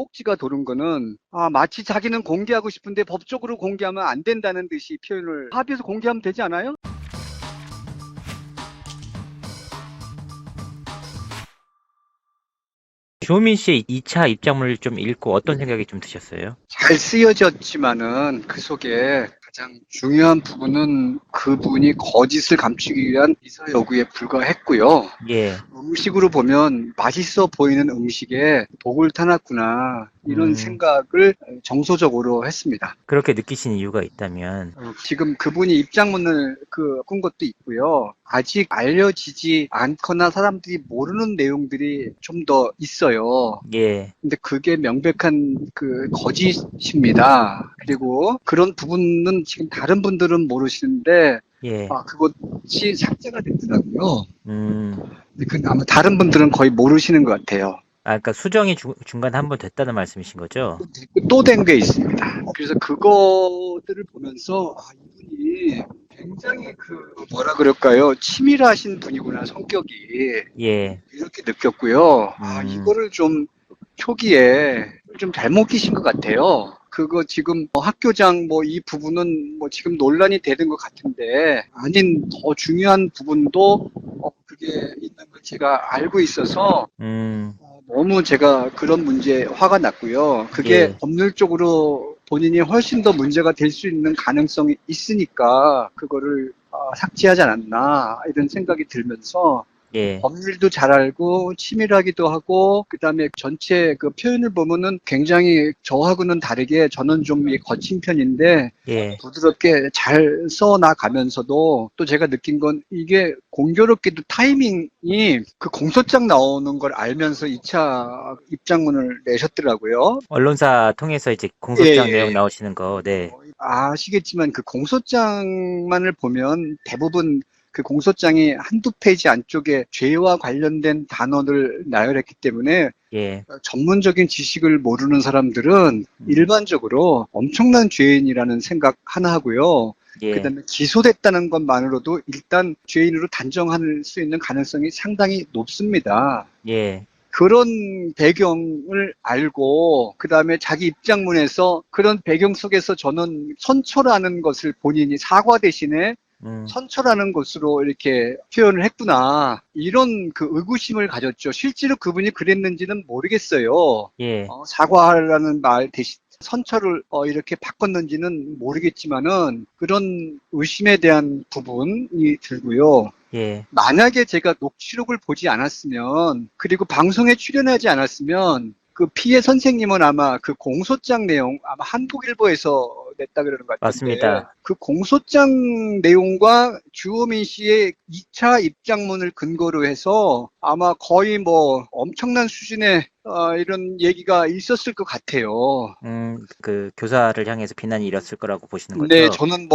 꼭지가 도는 거는 마치 자기는 공개하고 싶은데 법적으로 공개하면 안 된다는 듯이 표현을 합의해서 공개하면 되지 않아요? 주호민 씨의 2차 입장문을 좀 읽고 어떤 생각이 좀 드셨어요? 잘 쓰여졌지만은 그 속에 가장 중요한 부분은 그분이 거짓을 감추기 위한 이사 여구에 불과했고요. 예, 음식으로 보면 맛있어 보이는 음식에 독을 타놨구나 이런 음, 생각을 정서적으로 했습니다. 그렇게 느끼신 이유가 있다면, 지금 그분이 입장문을 꾼 것도 있고요. 아직 알려지지 않거나 사람들이 모르는 내용들이 좀 더 있어요. 예, 근데 그게 명백한 거짓입니다. 그리고 그런 부분은 지금 다른 분들은 모르시는데, 예, 그것이 삭제가 됐더라고요. 음, 근데 아마 다른 분들은 거의 모르시는 것 같아요. 그러니까 수정이 중간에 한 번 됐다는 말씀이신 거죠? 또 된 게 있습니다. 그래서 그것들을 보면서, 이분이 굉장히 뭐라 그럴까요? 치밀하신 분이구나, 성격이. 예, 이렇게 느꼈고요. 음, 이거를 좀 초기에 좀 잘못 끼신 것 같아요. 그거 지금 학교장 이 부분은 지금 논란이 되는 것 같은데 아닌 더 중요한 부분도 그게 있는 걸 제가 알고 있어서 음, 너무 제가 그런 문제에 화가 났고요. 그게 예, 법률적으로 본인이 훨씬 더 문제가 될 수 있는 가능성이 있으니까 그거를 삭제하지 않았나 이런 생각이 들면서 예, 법률도 잘 알고 치밀하기도 하고 그다음에 전체 그 표현을 보면은 굉장히 저하고는 다르게 저는 좀 거친 편인데 예, 부드럽게 잘 써나가면서도 또 제가 느낀 건 이게 공교롭게도 타이밍이 그 공소장 나오는 걸 알면서 2차 입장문을 내셨더라고요. 언론사 통해서 이제 예, 공소장 내용 예. 나오시는 거, 네, 아시겠지만 그 공소장만을 보면 대부분 그 공소장이 한두 페이지 안쪽에 죄와 관련된 단어를 나열했기 때문에 예, 전문적인 지식을 모르는 사람들은 음, 일반적으로 엄청난 죄인이라는 생각 하나 하고요. 예, 그다음에 기소됐다는 것만으로도 일단 죄인으로 단정할 수 있는 가능성이 상당히 높습니다. 예, 그런 배경을 알고 그다음에 자기 입장문에서 그런 배경 속에서 저는 선처라는 것을 본인이 사과 대신에 음, 선처라는 것으로 이렇게 표현을 했구나. 이런 의구심을 가졌죠. 실제로 그분이 그랬는지는 모르겠어요. 예, 사과라는 말 대신 선처를 이렇게 바꿨는지는 모르겠지만은 그런 의심에 대한 부분이 들고요. 예, 만약에 제가 녹취록을 보지 않았으면, 그리고 방송에 출연하지 않았으면, 그 피해 선생님은 아마 그 공소장 내용, 아마 한국일보에서 냈다 그러는 것 같은데, 맞습니다. 그 공소장 내용과 주호민 씨의 2차 입장문을 근거로 해서 아마 거의 엄청난 수준의 이런 얘기가 있었을 것 같아요. 그 교사를 향해서 비난이 일었을 거라고 보시는 네, 거죠? 저는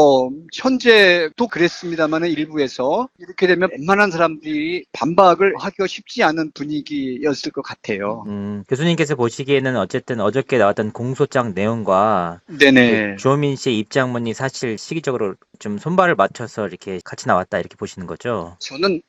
현재도 그랬습니다만은 일부에서 이렇게 되면 웬만한 사람들이 반박을 하기가 쉽지 않은 분위기였을 것 같아요. 교수님께서 보시기에는 어쨌든 어저께 나왔던 공소장 내용과 이제 네네. 주호민 씨의 입장문이 사실 시기적으로 좀 손발을 맞춰서 이렇게 같이 나왔다 이렇게 보시는 거죠? 저는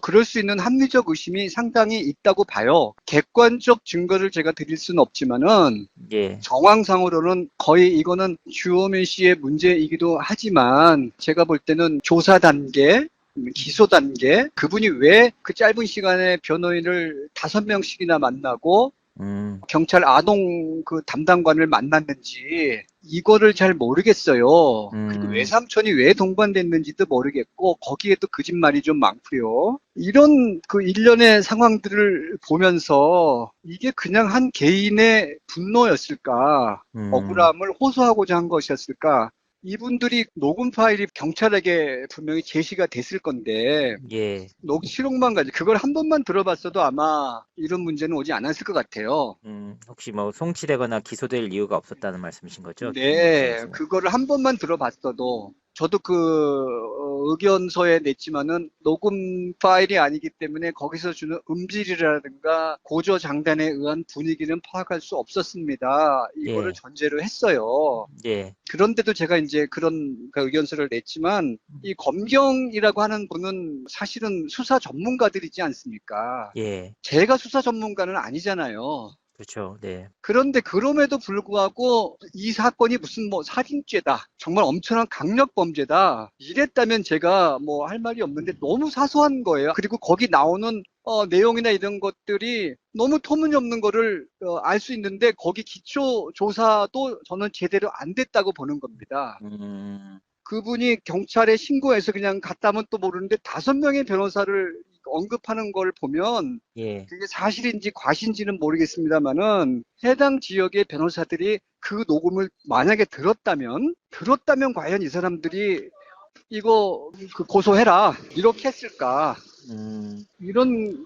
그럴 수 있는 합리적 의심이 상당히 있다고 봐요. 객관적 증거를 제가 드릴 수는 없지만은, 예, 정황상으로는 거의 이거는 주호민 씨의 문제이기도 하지만 제가 볼 때는 조사 단계, 기소 단계, 그분이 왜 그 짧은 시간에 변호인을 5명씩이나 만나고 음, 경찰 아동 담당관을 만났는지 이거를 잘 모르겠어요. 그리고 음, 외삼촌이 왜 동반됐는지도 모르겠고 거기에도 거짓말이 좀 많고요. 이런 일련의 상황들을 보면서 이게 그냥 한 개인의 분노였을까? 음, 억울함을 호소하고자 한 것이었을까? 이분들이 녹음 파일이 경찰에게 분명히 제시가 됐을 건데 예, 녹취록만 가지고 그걸 한 번만 들어봤어도 아마 이런 문제는 오지 않았을 것 같아요. 혹시 뭐 송치되거나 기소될 이유가 없었다는 말씀이신 거죠? 교수님 네, 입장에서는? 그거를 한 번만 들어봤어도 저도 의견서에 냈지만은 녹음 파일이 아니기 때문에 거기서 주는 음질이라든가 고조장단에 의한 분위기는 파악할 수 없었습니다. 이거를 예, 전제로 했어요. 예, 그런데도 제가 이제 그런 의견서를 냈지만 이 검경이라고 하는 분은 사실은 수사 전문가들이지 않습니까? 예, 제가 수사 전문가는 아니잖아요. 그렇죠. 네. 그런데 그럼에도 불구하고 이 사건이 무슨 뭐 살인죄다. 정말 엄청난 강력 범죄다. 이랬다면 제가 뭐 할 말이 없는데 너무 사소한 거예요. 그리고 거기 나오는 내용이나 이런 것들이 너무 터무니없는 거를 알 수 있는데 거기 기초 조사도 저는 제대로 안 됐다고 보는 겁니다. 음, 그분이 경찰에 신고해서 그냥 갔다면 또 모르는데 5명의 변호사를 언급하는 걸 보면 예, 그게 사실인지 과신지는 모르겠습니다만은 해당 지역의 변호사들이 그 녹음을 만약에 들었다면 과연 이 사람들이 이거 그 고소해라 이렇게 했을까? 음, 이런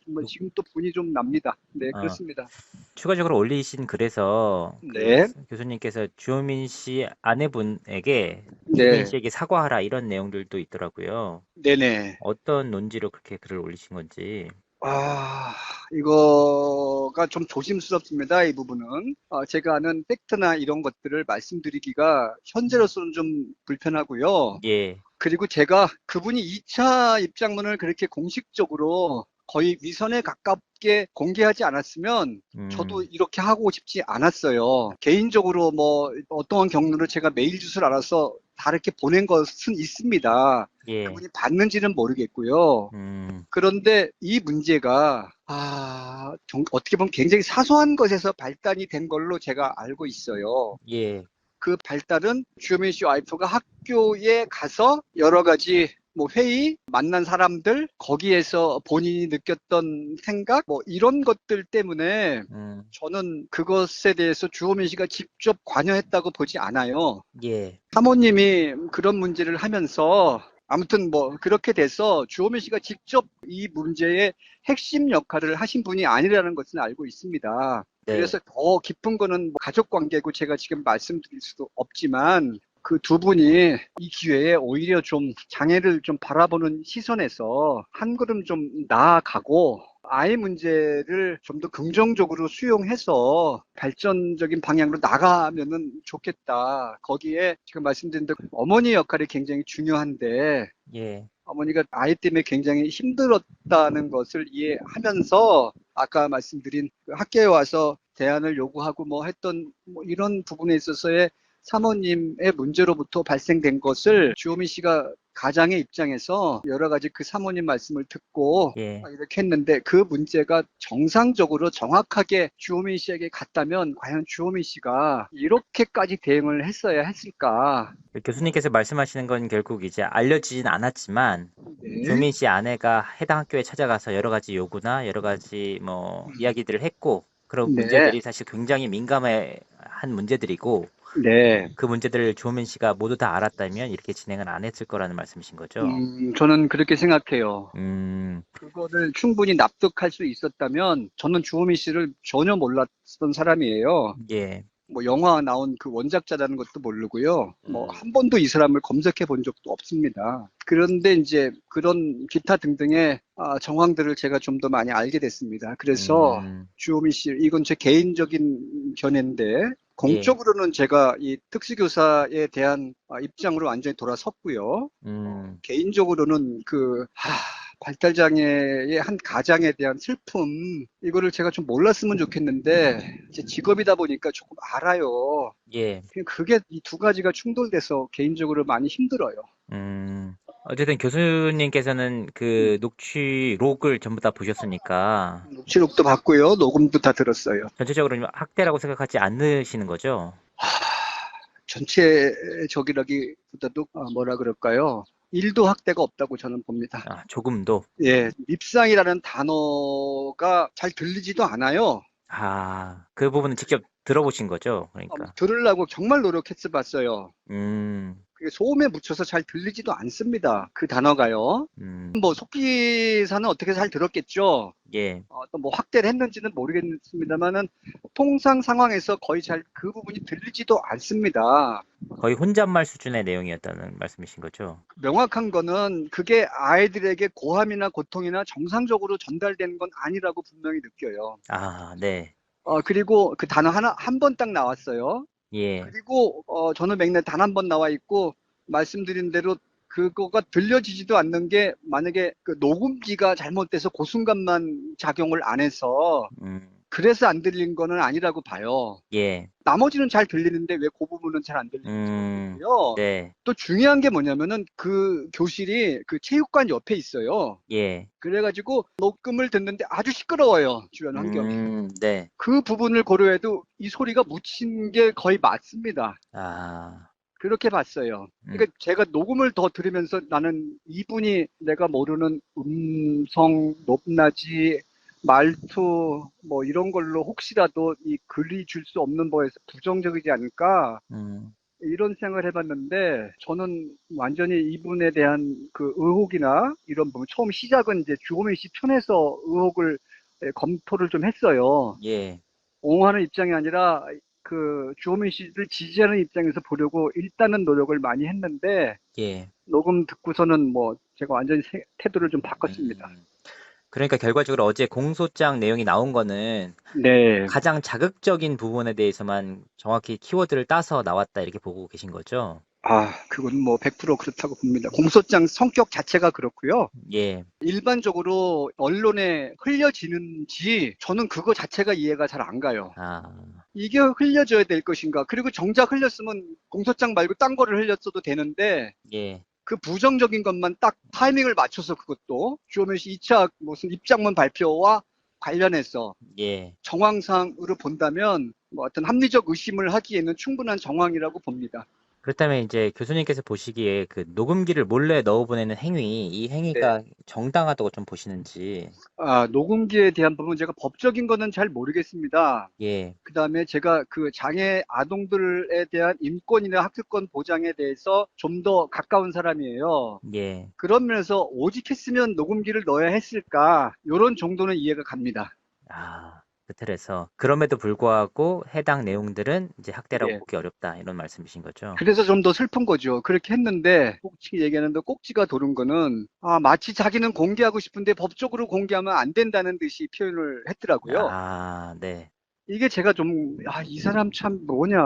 정말 지금 또 분이 좀 납니다. 네, 어, 그렇습니다. 추가적으로 올리신 글에서 그 네, 교수님께서 주호민 씨 아내분에게 주호민 네, 씨에게 사과하라 이런 내용들도 있더라고요. 네네. 어떤 논지로 그렇게 글을 올리신 건지. 아, 이거가 좀 조심스럽습니다. 이 부분은. 제가 아는 팩트나 이런 것들을 말씀드리기가 현재로서는 좀 불편하고요. 예, 그리고 제가 그분이 2차 입장문을 그렇게 공식적으로 거의 위선에 가깝게 공개하지 않았으면 저도 음, 이렇게 하고 싶지 않았어요. 개인적으로 뭐 어떠한 경로를 제가 메일 주소를 알아서 다르게 보낸 것은 있습니다. 예, 그분이 봤는지는 모르겠고요. 음, 그런데 이 문제가 어떻게 보면 굉장히 사소한 것에서 발단이 된 걸로 제가 알고 있어요. 예, 그 발달은 주현민 씨 와이프가 학교에 가서 여러 가지 뭐 회의, 만난 사람들, 거기에서 본인이 느꼈던 생각, 뭐 이런 것들 때문에 음, 저는 그것에 대해서 주호민 씨가 직접 관여했다고 보지 않아요. 예, 사모님이 그런 문제를 하면서 아무튼 뭐 그렇게 돼서 주호민 씨가 직접 이 문제의 핵심 역할을 하신 분이 아니라는 것은 알고 있습니다. 네, 그래서 더 깊은 거는 뭐 가족 관계고 제가 지금 말씀드릴 수도 없지만 그 두 분이 이 기회에 오히려 좀 장애를 좀 바라보는 시선에서 한 걸음 좀 나아가고 아이 문제를 좀 더 긍정적으로 수용해서 발전적인 방향으로 나가면은 좋겠다. 거기에 지금 말씀드린 대로 어머니 역할이 굉장히 중요한데 예, 어머니가 아이 때문에 굉장히 힘들었다는 것을 이해하면서 아까 말씀드린 그 학교에 와서 대안을 요구하고 뭐 했던 뭐 이런 부분에 있어서의 사모님의 문제로부터 발생된 것을 주호민 씨가 가장의 입장에서 여러 가지 그 사모님 말씀을 듣고 예. 이렇게 했는데 그 문제가 정상적으로 정확하게 주호민 씨에게 갔다면 과연 주호민 씨가 이렇게까지 대응을 했어야 했을까? 교수님께서 말씀하시는 건 결국 이제 알려지진 않았지만 네. 주민 씨 아내가 해당 학교에 찾아가서 여러 가지 요구나 여러 가지 뭐 이야기들을 했고 그런 네. 문제들이 사실 굉장히 민감한 문제들이고 네. 그 문제들을 주호민 씨가 모두 다 알았다면 이렇게 진행을 안 했을 거라는 말씀이신 거죠? 저는 그렇게 생각해요. 음, 그거를 충분히 납득할 수 있었다면 저는 주호민 씨를 전혀 몰랐던 사람이에요. 예, 뭐 영화 나온 그 원작자라는 것도 모르고요. 뭐 음, 한 번도 이 사람을 검색해 본 적도 없습니다. 그런데 이제 그런 기타 등등의 정황들을 제가 좀 더 많이 알게 됐습니다. 그래서 음, 주호민 씨, 이건 제 개인적인 견해인데 예, 공적으로는 제가 이 특수교사에 대한 입장으로 완전히 돌아섰고요. 음, 개인적으로는 발달장애의 한 가장에 대한 슬픔, 이거를 제가 좀 몰랐으면 좋겠는데, 제 직업이다 보니까 조금 알아요. 예, 그냥 그게 이 두 가지가 충돌돼서 개인적으로 많이 힘들어요. 어쨌든 교수님께서는 그 녹취록을 전부 다 보셨으니까 녹취록도 봤고요. 녹음도 다 들었어요. 전체적으로 학대라고 생각하지 않으시는 거죠? 전체적이라기보다도 뭐라 그럴까요? 일도 학대가 없다고 저는 봅니다. 아, 조금도. 예, 밉상이라는 단어가 잘 들리지도 않아요. 아, 그 부분은 직접 들어보신 거죠? 그러니까. 들으려고 정말 노력했어 봤어요. 음, 그게 소음에 묻혀서 잘 들리지도 않습니다. 그 단어가요. 음, 뭐 속기사는 어떻게 잘 들었겠죠. 예. 또 뭐 확대를 했는지는 모르겠습니다만은 통상 상황에서 거의 잘 그 부분이 들리지도 않습니다. 거의 혼잣말 수준의 내용이었다는 말씀이신 거죠? 명확한 거는 그게 아이들에게 고함이나 고통이나 정상적으로 전달되는 건 아니라고 분명히 느껴요. 아, 네. 그리고 그 단어 하나 한 번 딱 나왔어요. 예. 그리고 저는 맥락 단 한 번 나와 있고 말씀드린 대로 그거가 들려지지도 않는 게 만약에 그 녹음기가 잘못돼서 그 순간만 작용을 안 해서 음, 그래서 안 들린 거는 아니라고 봐요. 예. 나머지는 잘 들리는데 왜 그 부분은 잘 안 들리는지 모르겠고요. 네. 또 중요한 게 뭐냐면은 그 교실이 그 체육관 옆에 있어요. 예. 그래가지고 녹음을 듣는데 아주 시끄러워요. 주변 환경이. 네. 그 부분을 고려해도 이 소리가 묻힌 게 거의 맞습니다. 아, 그렇게 봤어요. 음, 그러니까 제가 녹음을 더 들으면서 나는 이분이 내가 모르는 음성, 높낮이, 말투 뭐 이런 걸로 혹시라도 이 글이 줄 수 없는 거에서 부정적이지 않을까 음, 이런 생각을 해봤는데 저는 완전히 이분에 대한 그 의혹이나 이런 부분 처음 시작은 이제 주호민 씨 편에서 의혹을 검토를 좀 했어요. 예. 옹호하는 입장이 아니라 그 주호민 씨를 지지하는 입장에서 보려고 일단은 노력을 많이 했는데 예. 녹음 듣고서는 뭐 제가 완전히 태도를 좀 바꿨습니다. 음. 그러니까 결과적으로 어제 공소장 내용이 나온 거는 네. 가장 자극적인 부분에 대해서만 정확히 키워드를 따서 나왔다 이렇게 보고 계신 거죠? 그건 뭐 100% 그렇다고 봅니다. 공소장 성격 자체가 그렇고요. 예. 일반적으로 언론에 흘려지는지 저는 그거 자체가 이해가 잘 안 가요. 아, 이게 흘려져야 될 것인가? 그리고 정작 흘렸으면 공소장 말고 딴 거를 흘렸어도 되는데 예. 그 부정적인 것만 딱 타이밍을 맞춰서 그것도 주호민 씨 2차 무슨 입장문 발표와 관련해서 예. 정황상으로 본다면 뭐 어떤 합리적 의심을 하기에는 충분한 정황이라고 봅니다. 그렇다면 이제 교수님께서 보시기에 그 녹음기를 몰래 넣어보내는 행위, 이 네. 행위가 정당하다고 좀 보시는지. 녹음기에 대한 부분 제가 법적인 거는 잘 모르겠습니다. 예. 그다음에 제가 그 장애 아동들에 대한 인권이나 학습권 보장에 대해서 좀 더 가까운 사람이에요. 예. 그런 면에서 오직 했으면 녹음기를 넣어야 했을까? 요런 정도는 이해가 갑니다. 아, 그 틀에서. 그럼에도 불구하고 해당 내용들은 이제 학대라고 예. 보기 어렵다 이런 말씀이신 거죠? 그래서 좀 더 슬픈 거죠. 그렇게 했는데 꼭지 얘기하는데 꼭지가 도는 거는 마치 자기는 공개하고 싶은데 법적으로 공개하면 안 된다는 듯이 표현을 했더라고요. 아, 네. 이게 제가 좀, 이 사람 참 뭐냐.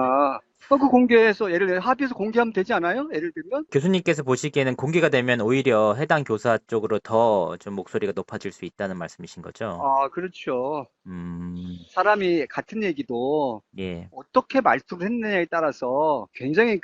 그 공개해서 예를 들어 합의해서 공개하면 되지 않아요? 예를 들면? 교수님께서 보시기에는 공개가 되면 오히려 해당 교사 쪽으로 더 좀 목소리가 높아질 수 있다는 말씀이신 거죠? 그렇죠. 음, 사람이 같은 얘기도 예, 어떻게 말투를 했느냐에 따라서 굉장히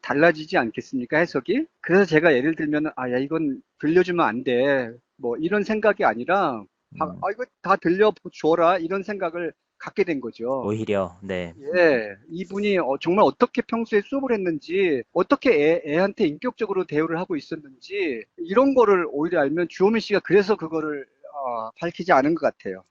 달라지지 않겠습니까? 해석이? 그래서 제가 예를 들면, 야, 이건 들려주면 안 돼. 뭐, 이런 생각이 아니라, 음, 이거 다 들려줘라. 이런 생각을 갖게 된 거죠. 오히려, 네. 예, 이분이 정말 어떻게 평소에 수업을 했는지, 어떻게 애한테 인격적으로 대우를 하고 있었는지, 이런 거를 오히려 알면 주호민 씨가 그래서 그거를 밝히지 않은 것 같아요.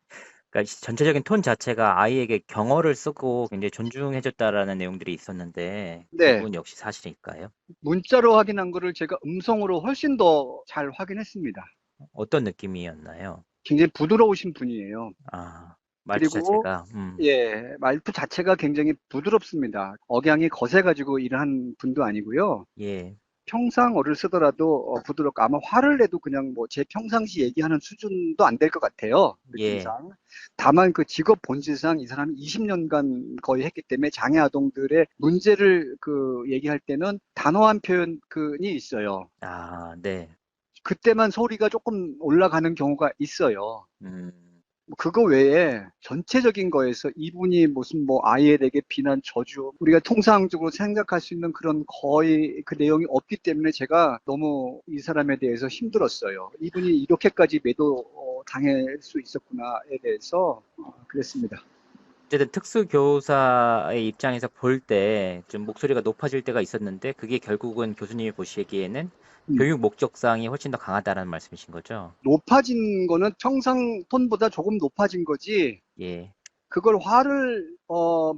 그러니까 전체적인 톤 자체가 아이에게 경어를 쓰고 굉장히 존중해줬다라는 내용들이 있었는데 그 네, 부분 역시 사실일까요? 문자로 확인한 거를 제가 음성으로 훨씬 더 잘 확인했습니다. 어떤 느낌이었나요? 굉장히 부드러우신 분이에요. 아, 말투 그리고, 자체가, 예, 말투 자체가 굉장히 부드럽습니다. 억양이 거세가지고 일한 분도 아니고요. 예, 평상어를 쓰더라도 부드럽고 아마 화를 내도 그냥 뭐 제 평상시 얘기하는 수준도 안 될 것 같아요. 예, 느낌상. 다만 그 직업 본질상 이 사람이 20년간 거의 했기 때문에 장애 아동들의 문제를 얘기할 때는 단호한 표현이 있어요. 아, 네, 그때만 소리가 조금 올라가는 경우가 있어요. 음, 그거 외에 전체적인 거에서 이분이 무슨 뭐 아이에 대해 비난, 저주, 우리가 통상적으로 생각할 수 있는 그런 거의 그 내용이 없기 때문에 제가 너무 이 사람에 대해서 힘들었어요. 이분이 이렇게까지 매도 당할 수 있었구나에 대해서 그랬습니다. 어쨌든 특수교사의 입장에서 볼 때 좀 목소리가 높아질 때가 있었는데 그게 결국은 교수님이 보시기에는 음, 교육 목적상이 훨씬 더 강하다는 말씀이신 거죠? 높아진 거는 평상 톤보다 조금 높아진 거지 예, 그걸 화를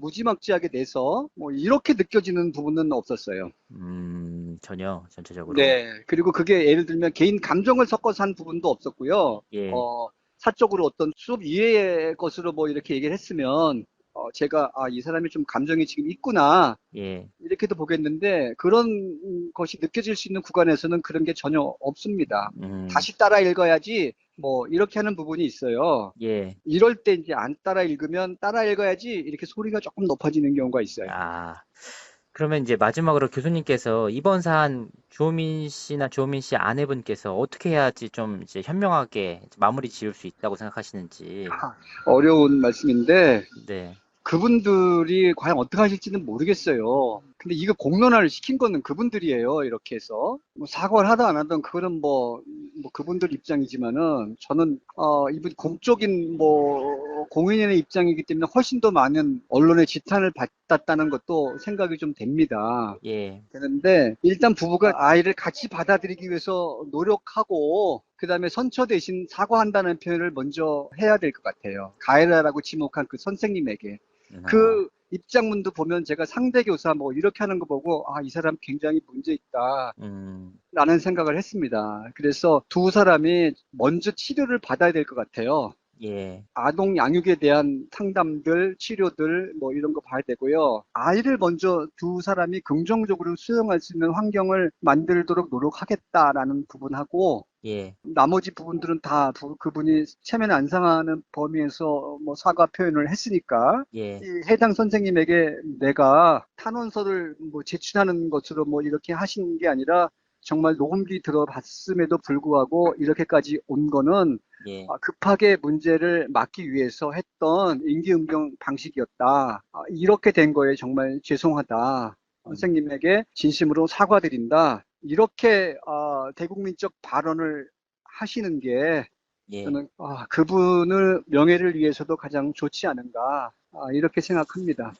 무지막지하게 내서 뭐 이렇게 느껴지는 부분은 없었어요. 전혀 전체적으로. 네. 그리고 그게 예를 들면 개인 감정을 섞어서 한 부분도 없었고요. 예, 사적으로 어떤 수업 이외의 것으로 뭐 이렇게 얘기를 했으면, 제가, 이 사람이 좀 감정이 지금 있구나. 예, 이렇게도 보겠는데, 그런 것이 느껴질 수 있는 구간에서는 그런 게 전혀 없습니다. 음, 다시 따라 읽어야지, 뭐, 이렇게 하는 부분이 있어요. 예, 이럴 때 이제 안 따라 읽으면 따라 읽어야지 이렇게 소리가 조금 높아지는 경우가 있어요. 아. 그러면 이제 마지막으로 교수님께서 이번 사안 주호민 씨나 주호민 씨 아내분께서 어떻게 해야지 좀 이제 현명하게 마무리 지을 수 있다고 생각하시는지. 어려운 말씀인데, 네, 그분들이 과연 어떻게 하실지는 모르겠어요. 근데 이거 공론화를 시킨 거는 그분들이에요. 이렇게 해서 뭐 사과를 하든 안 하든 그거는 뭐 그분들 입장이지만은 저는 이분 공적인 뭐 공인의 입장이기 때문에 훨씬 더 많은 언론의 지탄을 받았다는 것도 생각이 좀 됩니다. 예, 되는데 일단 부부가 아이를 같이 받아들이기 위해서 노력하고 그다음에 선처 대신 사과한다는 표현을 먼저 해야 될 것 같아요. 가해라라고 지목한 그 선생님에게. 아, 그 입장문도 보면 제가 상대 교사 뭐 이렇게 하는 거 보고 이 사람 굉장히 문제 있다. 음, 라는 생각을 했습니다. 그래서 두 사람이 먼저 치료를 받아야 될 것 같아요. 예, 아동 양육에 대한 상담들, 치료들, 뭐 이런 거 봐야 되고요. 아이를 먼저 두 사람이 긍정적으로 수용할 수 있는 환경을 만들도록 노력하겠다라는 부분하고, 예, 나머지 부분들은 다 그분이 체면 안 상하는 범위에서 뭐 사과 표현을 했으니까, 예, 이 해당 선생님에게 내가 탄원서를 뭐 제출하는 것으로 뭐 이렇게 하신 게 아니라 정말 녹음기 들어봤음에도 불구하고 이렇게까지 온 거는 예, 급하게 문제를 막기 위해서 했던 임기응변 방식이었다. 이렇게 된 거에 정말 죄송하다. 음, 선생님에게 진심으로 사과드린다. 이렇게 대국민적 발언을 하시는 게 예. 저는 그분의 명예를 위해서도 가장 좋지 않은가 이렇게 생각합니다.